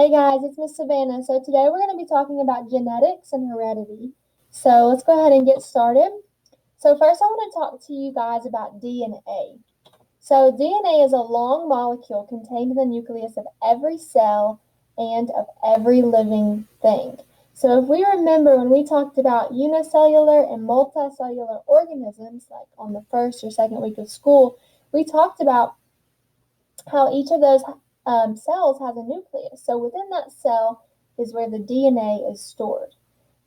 Hey guys, it's Miss Savannah. So today we're going to be talking about genetics and heredity. So let's go ahead and get started. So first I want to talk to you guys about DNA. So DNA is a long molecule contained in the nucleus of every cell and of every living thing. So if we remember when we talked about unicellular and multicellular organisms, like on the first or second week of school, we talked about how each of those cells has a nucleus. So within that cell is where the DNA is stored.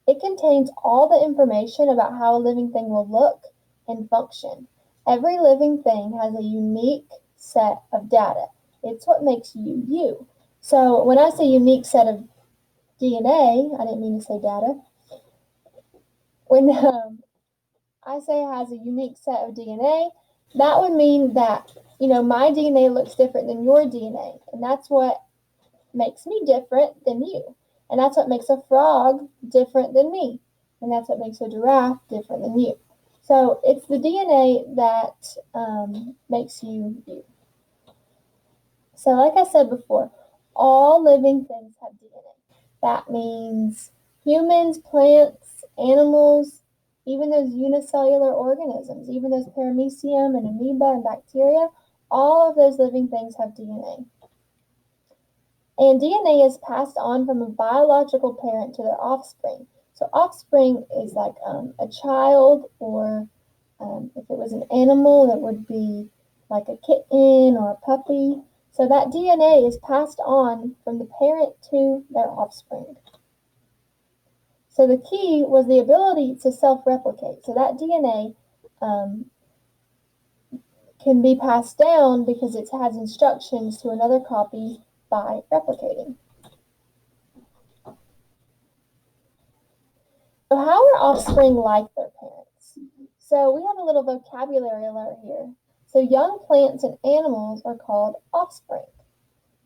It contains all the information about how a living thing will look and function. Every living thing has a unique set of data. It's what makes you you. So when I say unique set of DNA, I didn't mean to say data. When I say it has a unique set of DNA, that would mean that, my DNA looks different than your DNA. And that's what makes me different than you. And that's what makes a frog different than me. And that's what makes a giraffe different than you. So it's the DNA that makes you you. So like I said before, all living things have DNA. That means humans, plants, animals, even those unicellular organisms, even those paramecium and amoeba and bacteria, all of those living things have DNA. And DNA is passed on from a biological parent to their offspring. So offspring is like a child, or if it was an animal, it would be like a kitten or a puppy. So that DNA is passed on from the parent to their offspring. So the key was the ability to self-replicate. So that DNA can be passed down because it has instructions to another copy by replicating. So how are offspring like their parents? So we have a little vocabulary alert here. So young plants and animals are called offspring.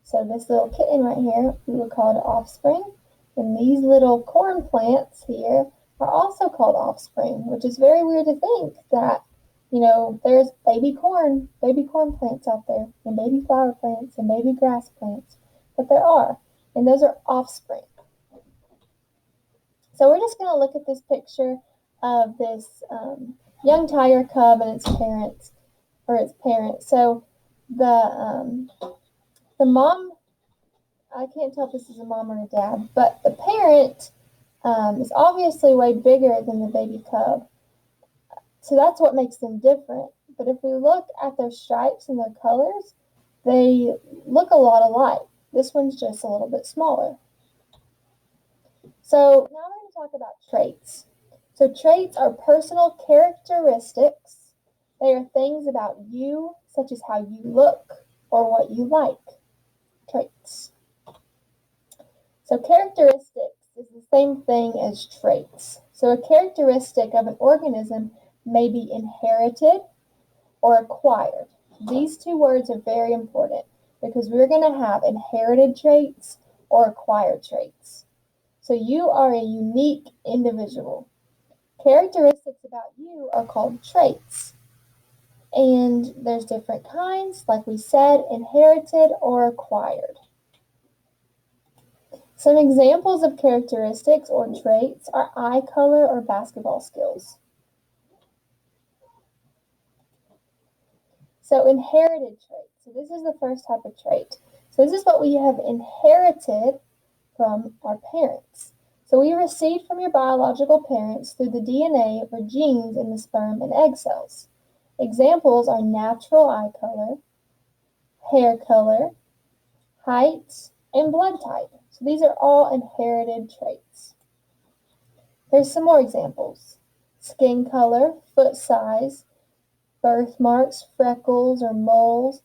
So this little kitten right here, we would call it offspring. And these little corn plants here are also called offspring, which is very weird to think that, there's baby corn plants out there, and baby flower plants, and baby grass plants. But there are, and those are offspring. So we're just going to look at this picture of this young tiger cub and its parents, or its parent. So the mom, I can't tell if this is a mom or a dad, but the parent is obviously way bigger than the baby cub. So that's what makes them different. But if we look at their stripes and their colors, they look a lot alike. This one's just a little bit smaller. So now we're going to talk about traits. So traits are personal characteristics. They are things about you, such as how you look or what you like. Traits. So characteristics is the same thing as traits. So a characteristic of an organism may be inherited or acquired. These two words are very important because we're going to have inherited traits or acquired traits. So you are a unique individual. Characteristics about you are called traits. And there's different kinds, like we said, inherited or acquired. Some examples of characteristics or traits are eye color or basketball skills. So inherited traits. So this is the first type of trait. So this is what we have inherited from our parents. So we received from your biological parents through the DNA or genes in the sperm and egg cells. Examples are natural eye color, hair color, height, and blood type. So these are all inherited traits. Here's some more examples. Skin color, foot size, birthmarks, freckles, or moles,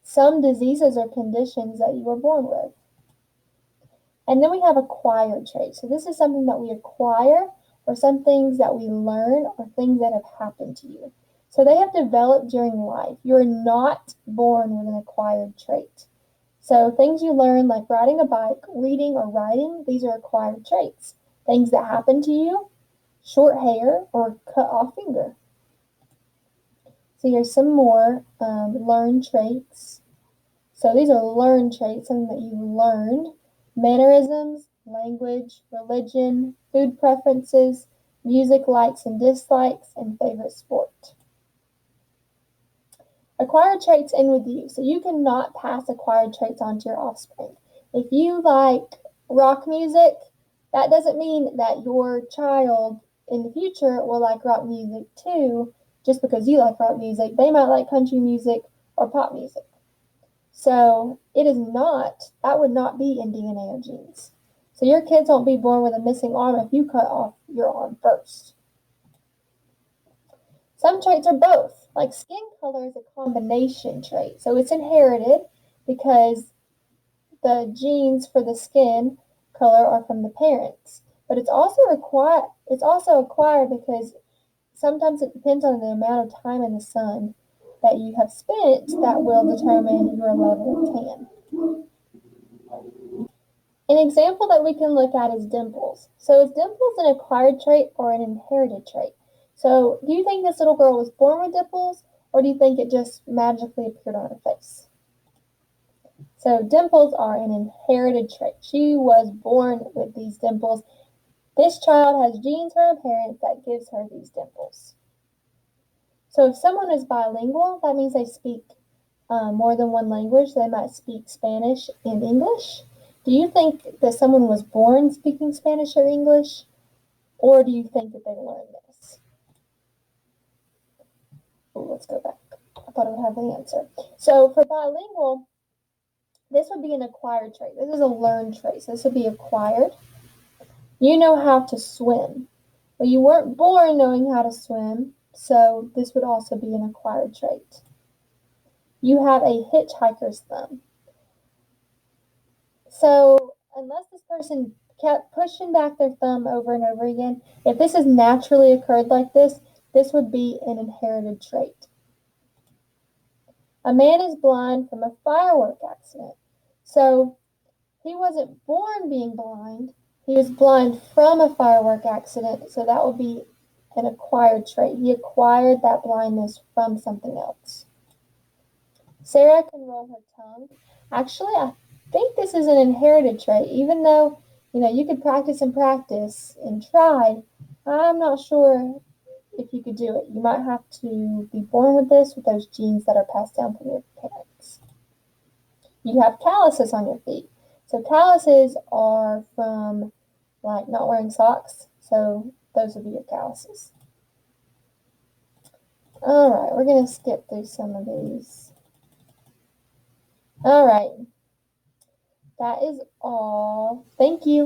some diseases or conditions that you were born with. And then we have acquired traits. So this is something that we acquire, or some things that we learn, or things that have happened to you. So they have developed during life. You're not born with an acquired trait. So things you learn, like riding a bike, reading, or writing, these are acquired traits. Things that happen to you, short hair, or cut off finger. So here's some more learned traits. So these are learned traits, something that you learned. mannerisms, language, religion, food preferences, music likes and dislikes, and favorite sport. Acquired traits end with you, so you cannot pass acquired traits on to your offspring. If you like rock music, that doesn't mean that your child in the future will like rock music too, just because you like rock music. They might like country music or pop music. So it is not, that would not be in DNA or genes. So your kids won't be born with a missing arm if you cut off your arm first. Some traits are both. Like skin color is a combination trait. So it's inherited because the genes for the skin color are from the parents. But it's also acquired because sometimes it depends on the amount of time in the sun that you have spent that will determine your level of tan. An example that we can look at is dimples. So is dimples an acquired trait or an inherited trait? So do you think this little girl was born with dimples, or do you think it just magically appeared on her face? So dimples are an inherited trait. She was born with these dimples. This child has genes from her parents that gives her these dimples. So if someone is bilingual, that means they speak more than one language. They might speak Spanish and English. Do you think that someone was born speaking Spanish or English, or do you think that they learned this? Ooh, let's go back. I thought I would have the answer. So for bilingual, this would be an acquired trait. This is a learned trait. So this would be acquired. You know how to swim, but you weren't born knowing how to swim, so this would also be an acquired trait. You have a hitchhiker's thumb. So unless this person kept pushing back their thumb over and over again, if this has naturally occurred like this would be an inherited trait. A man is blind from a firework accident. So he wasn't born being blind. He was blind from a firework accident, so that would be an acquired trait. He acquired that blindness from something else. Sarah can roll her tongue. Actually, I think this is an inherited trait, even though, you could practice and try. I'm not sure if you could do it. You might have to be born with this, with those genes that are passed down from your parents. You have calluses on your feet. So calluses are from like not wearing socks. So those would be your calluses. All right, we're going to skip through some of these. All right. That is all. Thank you.